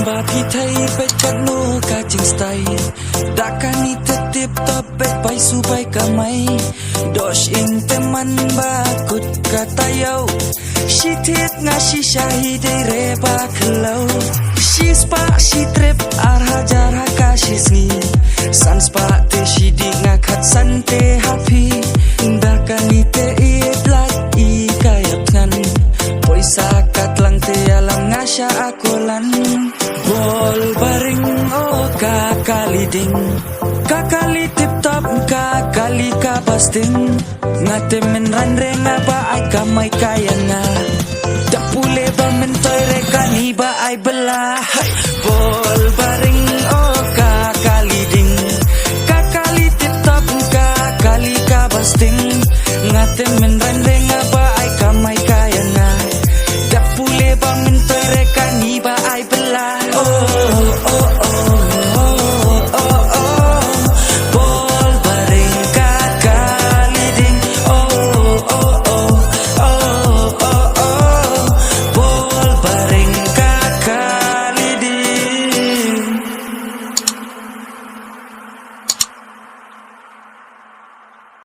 Bagi thay baik kat no kacing style Dakan ni tetip top baik pai subai kamai Dosh in teman bakut kata yau Shitit ngasi syahidai reba kelau Shispa shi trip arhajar hakashi sngi Sanspa te shidik ngakat sante happy Dakan ni te idlat I kayap ngan Poisa kat lang te alam ngasya akolan Bol baring oh kakali ding Kakali tip top kakali kabasting Ngate men ranre ngaba ay kamay kaya nga Tapule ba mentoy reka ni ba ay bala Bol baring oh kakali ding Kakali tip top kakali kabasting Ngate men ranre ngaba ay kamay kaya nga Tapule ba mentoy reka ni ba ay bala Oh oh oh